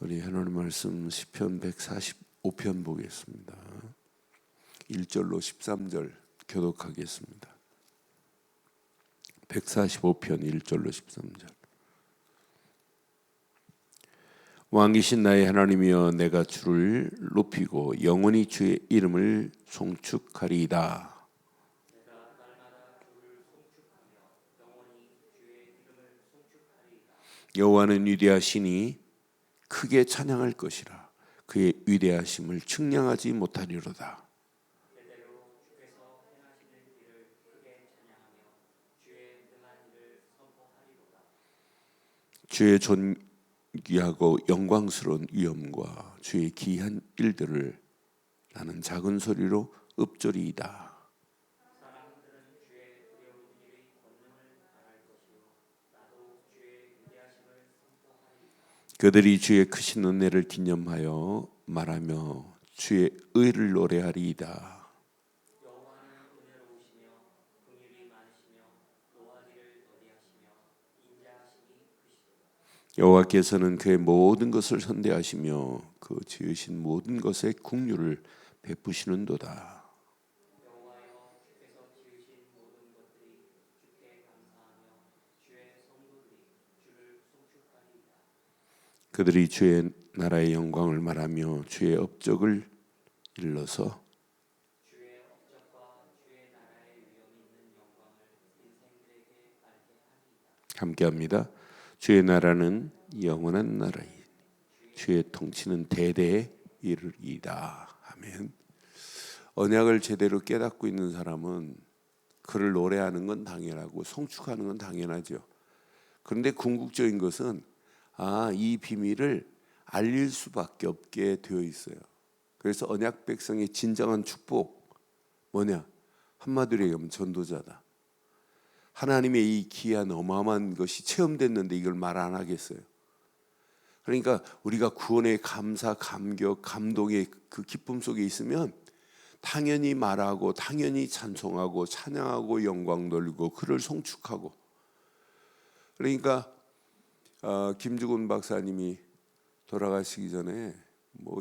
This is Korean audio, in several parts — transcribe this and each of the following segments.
우리 하나님 말씀 시편 145편 보겠습니다. 1절로 13절 교독하겠습니다. 145편 1절로 13절. 왕이신 나의 하나님이여, 내가 주를 높이고 영원히 주의 이름을 송축하리이다. 여호와는 위대하시니 크게 찬양할 것이라. 그의 위대하심을 측량하지 못하리로다. 주의 존귀하고 영광스러운 위엄과 주의 기이한 일들을 나는 작은 소리로 읊조리이다. 그들이 주의 크신 은혜를 기념하여 말하며 주의 의를 노래하리이다. 여호와께서는 그의 모든 것을 선대하시며 그 지으신 모든 것의 긍휼을 베푸시는도다. 그들이 주의 나라의 영광을 말하며 주의 업적을 일러서 함께합니다. 주의 나라는 영원한 나라이니 주의 통치는 대대에 이르리이다. 아멘. 언약을 제대로 깨닫고 있는 사람은 그를 노래하는 건 당연하고 송축하는 건 당연하죠. 그런데 궁극적인 것은 이 비밀을 알릴 수밖에 없게 되어 있어요. 그래서 언약 백성의 진정한 축복 뭐냐? 한마디로 얘기하면 전도자다. 하나님의 이 귀한 어마어마한 것이 체험됐는데 이걸 말 안 하겠어요. 그러니까 우리가 구원의 감사, 감격, 감동의 그 기쁨 속에 있으면 당연히 말하고 당연히 찬송하고 찬양하고 영광 돌리고 그를 송축하고. 그러니까 김주곤 박사님이 돌아가시기 전에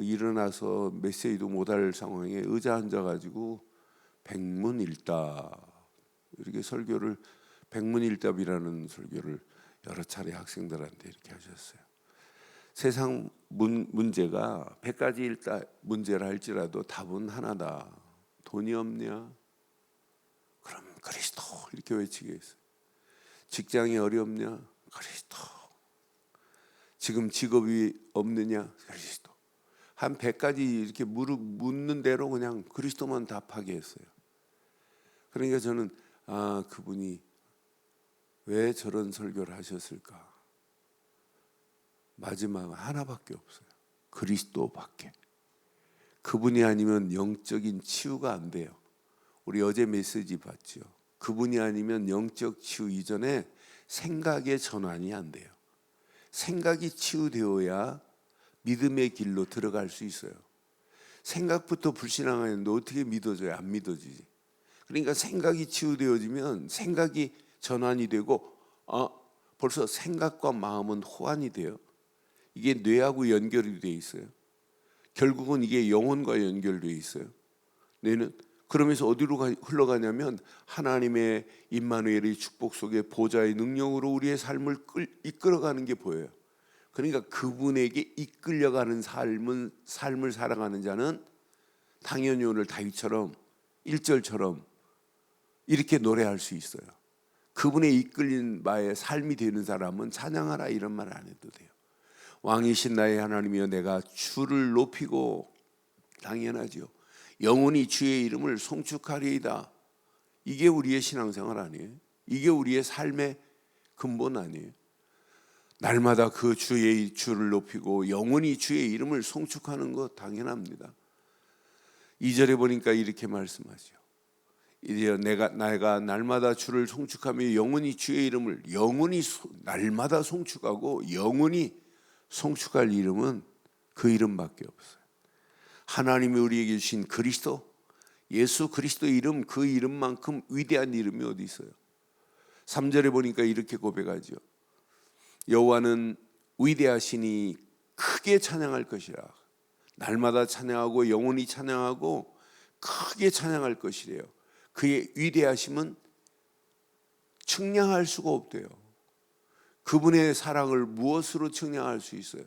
일어나서 메시지도 못할 상황에 의자 앉아가지고 백문일답 이렇게 설교를 백문일답이라는 설교를 여러 차례 학생들한테 이렇게 하셨어요. 세상 문제가 100가지 문제라 할지라도 답은 하나다. 돈이 없냐? 그럼 그리스도 이렇게 외치겠어요. 직장이 어렵냐? 그리스도. 지금 직업이 없느냐? 그리스도. 한 100가지 이렇게 묻는 대로 그냥 그리스도만 답하게 했어요. 그러니까 저는 그분이 왜 저런 설교를 하셨을까? 마지막 하나밖에 없어요. 그리스도밖에. 그분이 아니면 영적인 치유가 안 돼요. 우리 어제 메시지 봤죠. 그분이 아니면 영적 치유 이전에 생각의 전환이 안 돼요. 생각이 치유되어야 믿음의 길로 들어갈 수 있어요. 생각부터 불신앙하는데 어떻게 믿어져요? 안 믿어지지. 그러니까 생각이 치유되어지면 생각이 전환이 되고 벌써 생각과 마음은 호환이 돼요. 이게 뇌하고 연결이 돼 있어요. 결국은 이게 영혼과 연결되어 있어요. 뇌는 그러면서 어디로 흘러가냐면 하나님의 임마누엘의 축복 속에 보좌의 능력으로 우리의 삶을 이끌어가는 게 보여요. 그러니까 그분에게 이끌려가는 삶을 살아가는 자는 당연히 오늘 다윗처럼 1절처럼 이렇게 노래할 수 있어요. 그분에 이끌린 바의 삶이 되는 사람은 찬양하라 이런 말 안 해도 돼요. 왕이신 나의 하나님이여, 내가 주를 높이고 당연하죠. 영원히 주의 이름을 송축하리이다. 이게 우리의 신앙생활 아니에요? 이게 우리의 삶의 근본 아니에요? 날마다 그 주를 높이고 영원히 주의 이름을 송축하는 것 당연합니다. 2절에 보니까 이렇게 말씀하죠. 이제 내가 날마다 주를 송축하며 영원히 주의 이름을 날마다 송축하고 영원히 송축할 이름은 그 이름밖에 없어요. 하나님이 우리에게 주신 그리스도, 예수 그리스도의 이름, 그 이름만큼 위대한 이름이 어디 있어요? 3절에 보니까 이렇게 고백하죠. 여호와는 위대하시니 크게 찬양할 것이라. 날마다 찬양하고 영원히 찬양하고 크게 찬양할 것이래요. 그의 위대하심은 측량할 수가 없대요. 그분의 사랑을 무엇으로 측량할 수 있어요?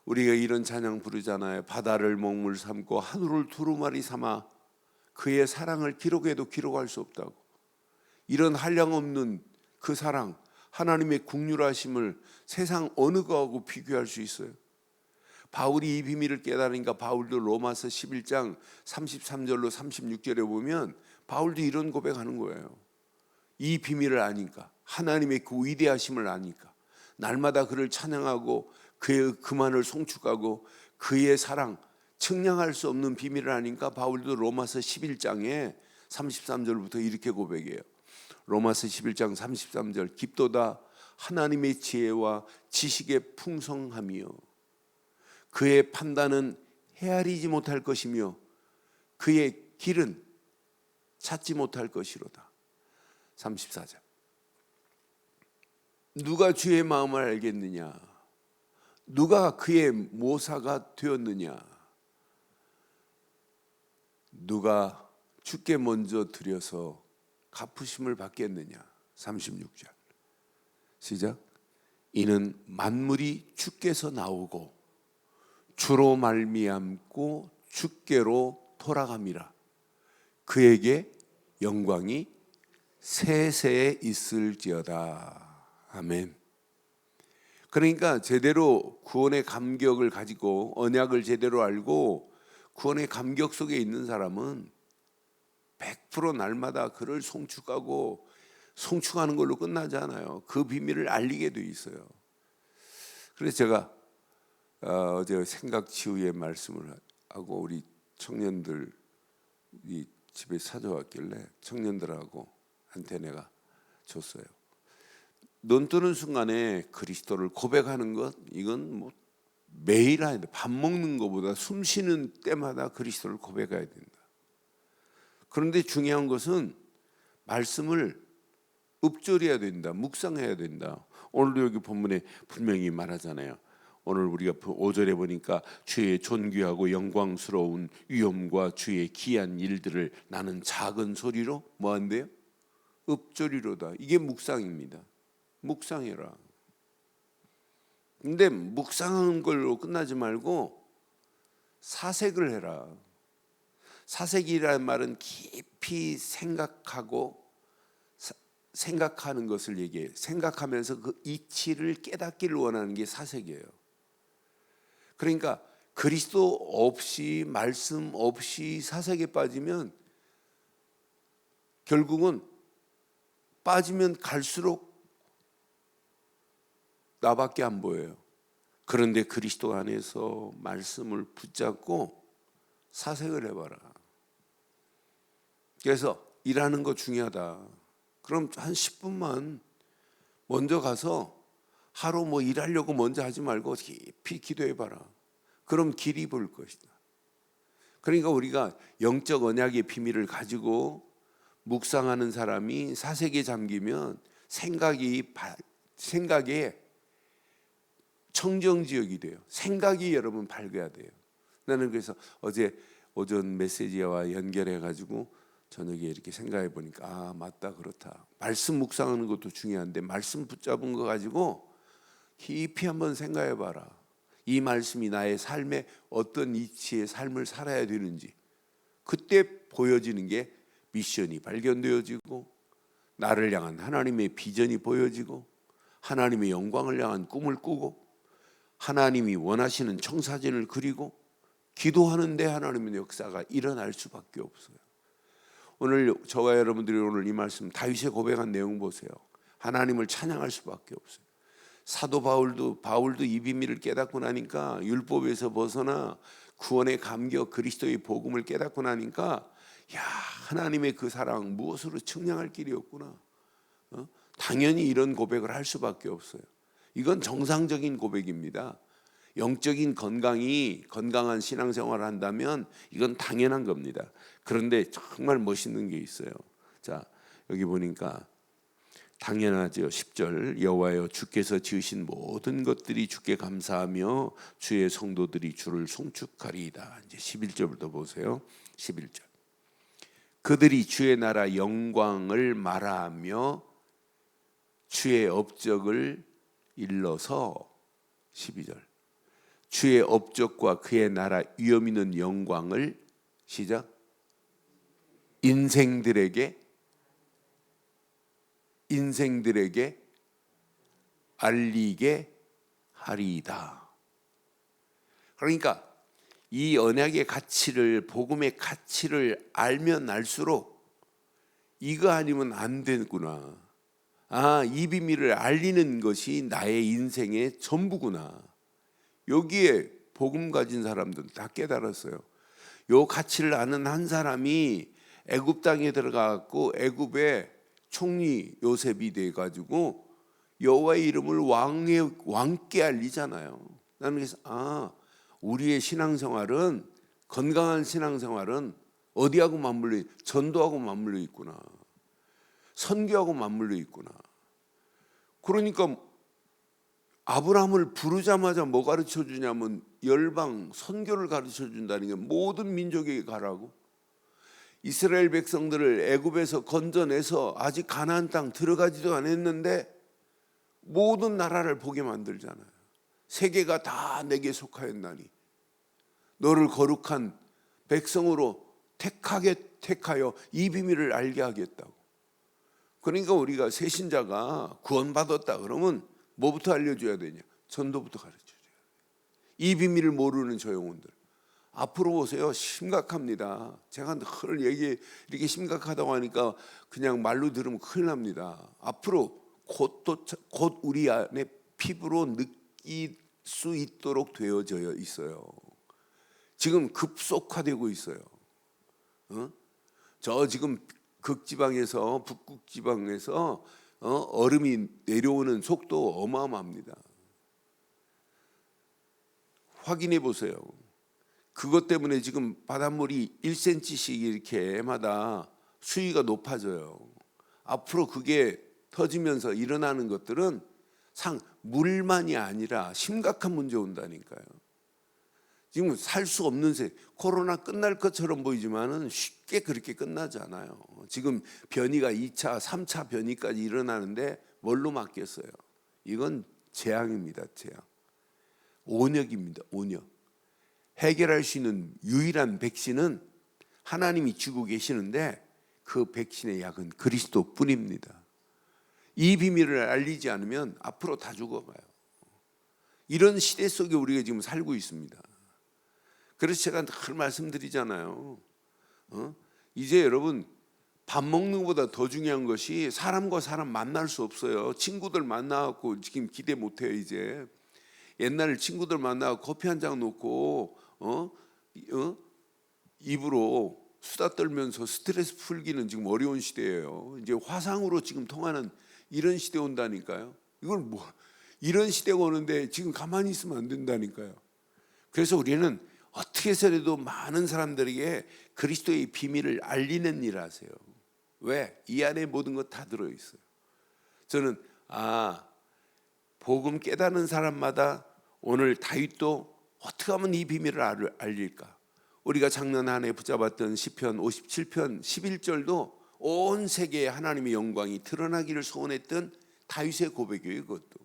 우리가 이런 찬양 부르잖아요. 바다를 먹물 삼고 하늘을 두루마리 삼아 그의 사랑을 기록해도 기록할 수 없다고. 이런 한량없는 그 사랑, 하나님의 긍휼하심을 세상 어느 거하고 비교할 수 있어요? 바울이 이 비밀을 깨달으니까 바울도 로마서 11장 33절로 36절에 보면 바울도 이런 고백하는 거예요. 이 비밀을 아니까, 하나님의 그 위대하심을 아니까, 날마다 그를 찬양하고 그의 그만을 송축하고 그의 사랑 측량할 수 없는 비밀을 아니까 바울도 로마서 11장에 33절부터 이렇게 고백해요. 로마서 11장 33절, 깊도다 하나님의 지혜와 지식의 풍성함이요 그의 판단은 헤아리지 못할 것이며 그의 길은 찾지 못할 것이로다. 34절, 누가 주의 마음을 알겠느냐? 누가 그의 모사가 되었느냐? 누가 주께 먼저 드려서 갚으심을 받겠느냐? 36절 시작. 이는 만물이 주께서 나오고 주로 말미암고 주께로 돌아갑니다. 그에게 영광이 세세에 있을지어다. 아멘. 그러니까 제대로 구원의 감격을 가지고 언약을 제대로 알고 구원의 감격 속에 있는 사람은 100% 날마다 그를 송축하고 송축하는 걸로 끝나지 않아요. 그 비밀을 알리게 돼 있어요. 그래서 제가 어제 생각치유의 말씀을 하고 우리 청년들이 집에 찾아왔길래 청년들하고 한테 내가 줬어요. 눈 뜨는 순간에 그리스도를 고백하는 것, 이건 뭐 매일 해야 돼. 밥 먹는 것보다 숨 쉬는 때마다 그리스도를 고백해야 된다. 그런데 중요한 것은 말씀을 읊조려야 된다. 묵상해야 된다. 오늘도 여기 본문에 분명히 말하잖아요. 오늘 우리가 5절에 보니까 주의 존귀하고 영광스러운 위엄과 주의 기이한 일들을 나는 작은 소리로 뭐 한대요? 읊조리로다. 이게 묵상입니다. 묵상해라. 근데 묵상하는 걸로 끝나지 말고 사색을 해라. 사색이라는 말은 깊이 생각하고 생각하는 것을 얘기해요. 생각하면서 그 이치를 깨닫기를 원하는 게 사색이에요. 그러니까 그리스도 없이 말씀 없이 사색에 빠지면 결국은 빠지면 갈수록 나밖에 안 보여요. 그런데 그리스도 안에서 말씀을 붙잡고 사색을 해봐라. 그래서 일하는 거 중요하다. 그럼 한 10분만 먼저 가서 하루 뭐 일하려고 먼저 하지 말고 깊이 기도해봐라. 그럼 길이 보일 것이다. 그러니까 우리가 영적 언약의 비밀을 가지고 묵상하는 사람이 사색에 잠기면 생각에 청정지역이 돼요. 생각이 여러분 밝아야 돼요. 나는 그래서 어제 오전 메시지와 연결해가지고 저녁에 이렇게 생각해 보니까 아 맞다 그렇다. 말씀 묵상하는 것도 중요한데 말씀 붙잡은 거 가지고 깊이 한번 생각해 봐라. 이 말씀이 나의 삶에 어떤 이치의 삶을 살아야 되는지 그때 보여지는 게 미션이 발견되어지고 나를 향한 하나님의 비전이 보여지고 하나님의 영광을 향한 꿈을 꾸고 하나님이 원하시는 청사진을 그리고 기도하는데 하나님의 역사가 일어날 수밖에 없어요. 오늘 저와 여러분들이 오늘 이 말씀 다윗의 고백한 내용 보세요. 하나님을 찬양할 수밖에 없어요. 사도 바울도 이 비밀을 깨닫고 나니까 율법에서 벗어나 구원의 감격 그리스도의 복음을 깨닫고 나니까 야 하나님의 그 사랑 무엇으로 측량할 길이 없구나. 당연히 이런 고백을 할 수밖에 없어요. 이건 정상적인 고백입니다. 영적인 건강한 신앙생활을 한다면 이건 당연한 겁니다. 그런데 정말 멋있는 게 있어요. 자 여기 보니까 당연하죠. 10절 여호와여 주께서 지으신 모든 것들이 주께 감사하며 주의 성도들이 주를 송축하리이다. 이제 11절부터 보세요. 11절 그들이 주의 나라 영광을 말하며 주의 업적을 일러서 12절 주의 업적과 그의 나라 위엄 있는 영광을 시작 인생들에게 알리게 하리이다. 그러니까 이 언약의 가치를 복음의 가치를 알면 알수록 이거 아니면 안 되구나. 이 비밀을 알리는 것이 나의 인생의 전부구나. 여기에 복음 가진 사람들은 다 깨달았어요. 요 가치를 아는 한 사람이 애굽 땅에 들어가고 애굽의 총리 요셉이 돼 가지고 여호와의 이름을 왕께 알리잖아요. 나는 그래서 우리의 신앙생활은 건강한 신앙생활은 어디하고 맞물려 전도하고 맞물려 있구나. 선교하고 맞물려 있구나. 그러니까 아브라함을 부르자마자 뭐 가르쳐 주냐면 열방 선교를 가르쳐 준다는 게 모든 민족에게 가라고. 이스라엘 백성들을 애굽에서 건져내서 아직 가나안 땅 들어가지도 않았는데 모든 나라를 보게 만들잖아요. 세계가 다 내게 속하였나니 너를 거룩한 백성으로 택하여 이 비밀을 알게 하겠다고. 그러니까 우리가 새신자가 구원받았다 그러면 뭐부터 알려줘야 되냐? 전도부터 가르쳐줘야 돼요. 이 비밀을 모르는 저 영혼들 앞으로 보세요. 심각합니다. 제가 늘 이렇게 심각하다고 하니까 그냥 말로 들으면 큰일 납니다. 앞으로 곧 우리 안에 피부로 느낄 수 있도록 되어져 있어요. 지금 급속화되고 있어요. 저 지금 극지방에서 북극지방에서 얼음이 내려오는 속도 어마어마합니다. 확인해 보세요. 그것 때문에 지금 바닷물이 1cm씩 이렇게 해마다 수위가 높아져요. 앞으로 그게 터지면서 일어나는 것들은 물만이 아니라 심각한 문제 온다니까요. 지금 살 수 없는 코로나 끝날 것처럼 보이지만은 쉽게 그렇게 끝나지 않아요. 지금 변이가 2차, 3차 변이까지 일어나는데 뭘로 막겠어요? 이건 재앙입니다. 재앙. 온역입니다. 온역. 해결할 수 있는 유일한 백신은 하나님이 주고 계시는데 그 백신의 약은 그리스도뿐입니다. 이 비밀을 알리지 않으면 앞으로 다 죽어가요. 이런 시대 속에 우리가 지금 살고 있습니다. 그래서 제가 늘 말씀드리잖아요. 이제 여러분 밥 먹는 것보다 더 중요한 것이 사람과 사람 만날 수 없어요. 친구들 만나갖고 지금 기대 못해요. 이제 옛날 친구들 만나고 커피 한 잔 놓고 입으로 수다 떨면서 스트레스 풀기는 지금 어려운 시대예요. 이제 화상으로 지금 통하는 이런 시대 온다니까요. 이걸 이런 시대가 오는데 지금 가만히 있으면 안 된다니까요. 그래서 우리는 어떻게 해서라도 많은 사람들에게 그리스도의 비밀을 알리는 일을 하세요. 왜? 이 안에 모든 것 다 들어있어요. 저는 복음 깨닫는 사람마다 오늘 다윗도 어떻게 하면 이 비밀을 알릴까? 우리가 작년 한 해 붙잡았던 시편 57편 11절도 온 세계에 하나님의 영광이 드러나기를 소원했던 다윗의 고백이에요. 그것도.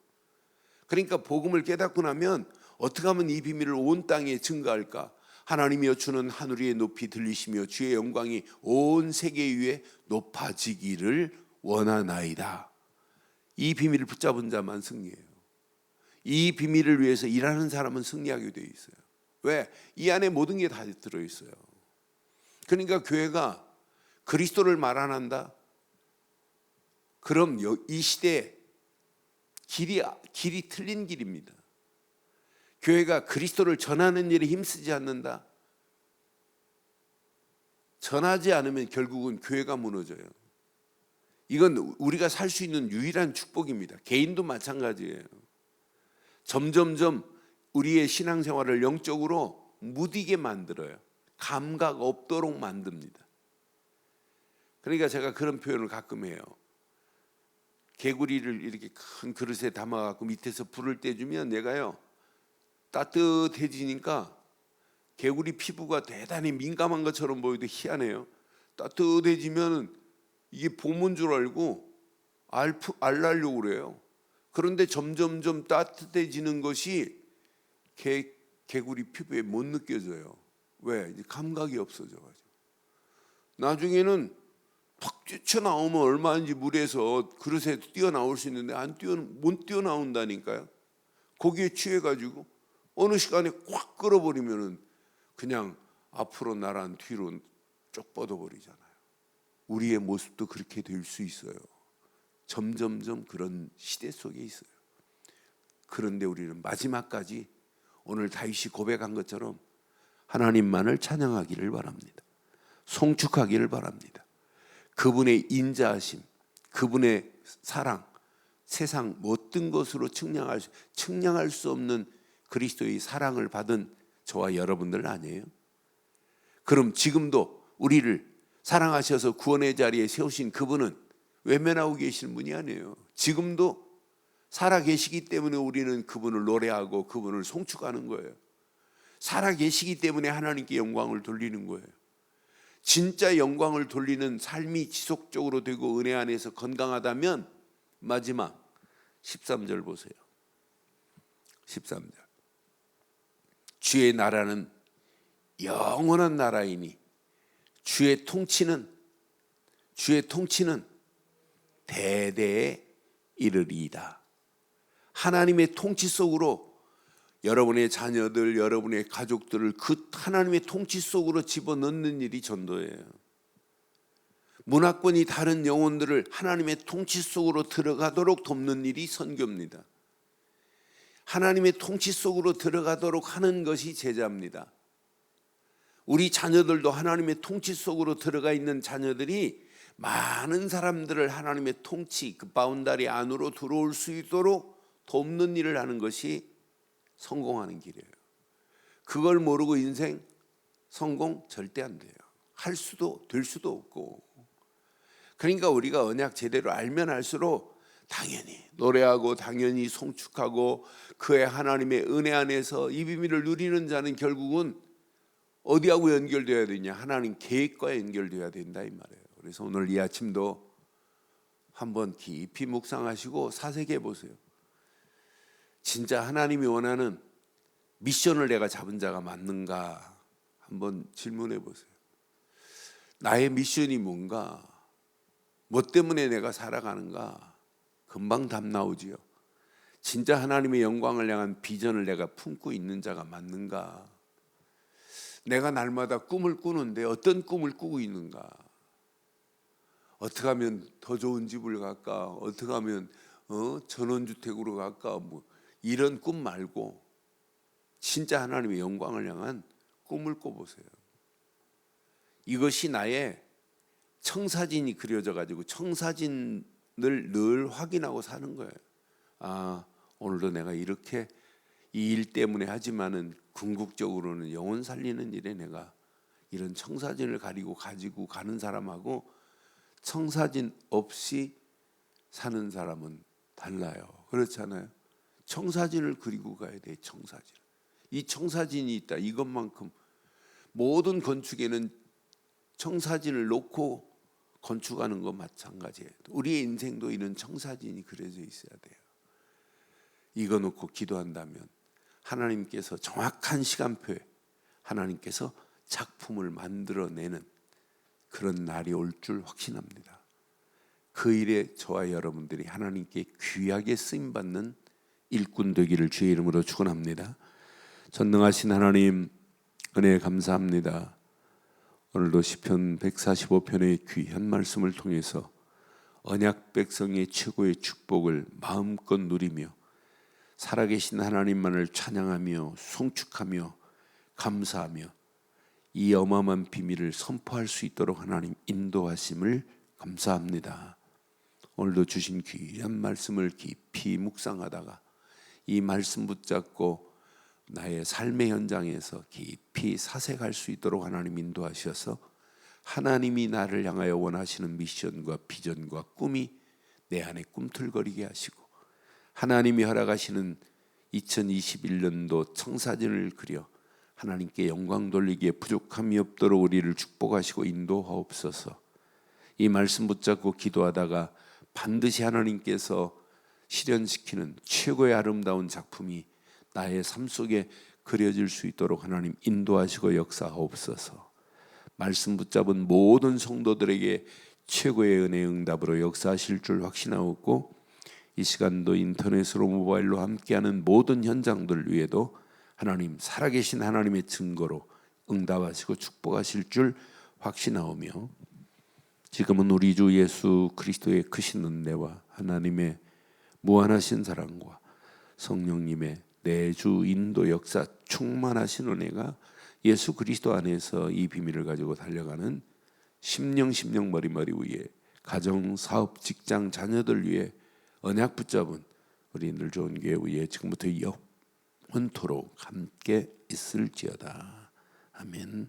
그러니까 복음을 깨닫고 나면 어떻게 하면 이 비밀을 온 땅에 증거할까? 하나님이여 주는 하늘 위에 높이 들리시며 주의 영광이 온 세계 위에 높아지기를 원하나이다. 이 비밀을 붙잡은 자만 승리해요. 이 비밀을 위해서 일하는 사람은 승리하게 되어 있어요. 왜? 이 안에 모든 게 다 들어있어요. 그러니까 교회가 그리스도를 말 안 한다? 그럼 이 시대에 길이 틀린 길입니다. 교회가 그리스도를 전하는 일에 힘쓰지 않는다? 전하지 않으면 결국은 교회가 무너져요. 이건 우리가 살 수 있는 유일한 축복입니다. 개인도 마찬가지예요. 점점점 우리의 신앙생활을 영적으로 무디게 만들어요. 감각 없도록 만듭니다. 그러니까 제가 그런 표현을 가끔 해요. 개구리를 이렇게 큰 그릇에 담아갖고 밑에서 불을 떼주면 얘가요 따뜻해지니까 개구리 피부가 대단히 민감한 것처럼 보여도 희한해요. 따뜻해지면 이게 봄인 줄 알고 알 날려고 그래요. 그런데 점점점 따뜻해지는 것이 개구리 피부에 못 느껴져요. 왜? 이제 감각이 없어져가지고. 나중에는 팍 뛰쳐나오면 얼마인지 물에서 그릇에 뛰어나올 수 있는데 못 뛰어나온다니까요. 거기에 취해가지고 어느 시간에 확 끌어버리면은 그냥 앞으로 나란 뒤로 쭉 뻗어버리잖아요. 우리의 모습도 그렇게 될 수 있어요. 점점점 그런 시대 속에 있어요. 그런데 우리는 마지막까지 오늘 다윗이 고백한 것처럼 하나님만을 찬양하기를 바랍니다. 송축하기를 바랍니다. 그분의 인자하심, 그분의 사랑, 세상 모든 것으로 측량할 수 없는 그리스도의 사랑을 받은 저와 여러분들 아니에요? 그럼 지금도 우리를 사랑하셔서 구원의 자리에 세우신 그분은 외면하고 계시는 분이 아니에요. 지금도 살아 계시기 때문에 우리는 그분을 노래하고 그분을 송축하는 거예요. 살아 계시기 때문에 하나님께 영광을 돌리는 거예요. 진짜 영광을 돌리는 삶이 지속적으로 되고 은혜 안에서 건강하다면 마지막 13절 보세요. 13절. 주의 나라는 영원한 나라이니 주의 통치는 대대에 이르리이다. 하나님의 통치 속으로 여러분의 자녀들, 여러분의 가족들을 그 하나님의 통치 속으로 집어넣는 일이 전도예요. 문화권이 다른 영혼들을 하나님의 통치 속으로 들어가도록 돕는 일이 선교입니다. 하나님의 통치 속으로 들어가도록 하는 것이 제자입니다. 우리 자녀들도 하나님의 통치 속으로 들어가 있는 자녀들이 많은 사람들을 하나님의 통치, 그 바운다리 안으로 들어올 수 있도록 돕는 일을 하는 것이 성공하는 길이에요. 그걸 모르고 인생 성공 절대 안 돼요. 될 수도 없고. 그러니까 우리가 언약 제대로 알면 알수록 당연히 노래하고 당연히 송축하고 그의 하나님의 은혜 안에서 이 비밀을 누리는 자는 결국은 어디하고 연결되어야 되냐? 하나님 계획과 연결되어야 된다 이 말이에요. 그래서 오늘 이 아침도 한번 깊이 묵상하시고 사색해 보세요. 진짜 하나님이 원하는 미션을 내가 잡은 자가 맞는가 한번 질문해 보세요. 나의 미션이 뭔가? 뭐 때문에 내가 살아가는가? 금방 답 나오지요. 진짜 하나님의 영광을 향한 비전을 내가 품고 있는 자가 맞는가? 내가 날마다 꿈을 꾸는데 어떤 꿈을 꾸고 있는가? 어떻게 하면 더 좋은 집을 갈까? 어떻게 하면 전원주택으로 갈까? 뭐 이런 꿈 말고 진짜 하나님의 영광을 향한 꿈을 꿔보세요. 이것이 나의 청사진이 그려져 가지고 청사진을 늘 확인하고 사는 거예요. 아, 오늘도 내가 이렇게 이 일 때문에 하지만은 궁극적으로는 영혼 살리는 일에 내가 이런 청사진을 가지고 가는 사람하고 청사진 없이 사는 사람은 달라요. 그렇잖아요. 청사진을 그리고 가야 돼. 청사진. 이 청사진이 있다. 이것만큼 모든 건축에는 청사진을 놓고 건축하는 것 마찬가지예요. 우리의 인생도 이런 청사진이 그려져 있어야 돼요. 이거 놓고 기도한다면 하나님께서 정확한 시간표에 하나님께서 작품을 만들어내는 그런 날이 올 줄 확신합니다. 그 일에 저와 여러분들이 하나님께 귀하게 쓰임받는 일꾼 되기를 주의 이름으로 축원합니다. 전능하신 하나님 은혜 감사합니다. 오늘도 시편 145편의 귀한 말씀을 통해서 언약 백성의 최고의 축복을 마음껏 누리며 살아계신 하나님만을 찬양하며 송축하며 감사하며 이 어마어마한 비밀을 선포할 수 있도록 하나님 인도하심을 감사합니다. 오늘도 주신 귀한 말씀을 깊이 묵상하다가 이 말씀 붙잡고 나의 삶의 현장에서 깊이 사색할 수 있도록 하나님 인도하셔서 하나님이 나를 향하여 원하시는 미션과 비전과 꿈이 내 안에 꿈틀거리게 하시고 하나님이 허락하시는 2021년도 청사진을 그려 하나님께 영광 돌리기에 부족함이 없도록 우리를 축복하시고 인도하옵소서. 이 말씀 붙잡고 기도하다가 반드시 하나님께서 실현시키는 최고의 아름다운 작품이 나의 삶 속에 그려질 수 있도록 하나님 인도하시고 역사하옵소서. 말씀 붙잡은 모든 성도들에게 최고의 은혜의 응답으로 역사하실 줄 확신하옵고, 이 시간도 인터넷으로 모바일로 함께하는 모든 현장들 위에도 하나님 살아계신 하나님의 증거로 응답하시고 축복하실 줄 확신하오며, 지금은 우리 주 예수 그리스도의 크신 은혜와 하나님의 무한하신 사랑과 성령님의 내주 인도 역사 충만하신 은혜가 예수 그리스도 안에서 이 비밀을 가지고 달려가는 심령 머리머리 위에 가정, 사업, 직장, 자녀들 위해 언약 붙잡은 우리 늘 좋은 교회 위에 지금부터 영원토록 함께 있을지어다. 아멘.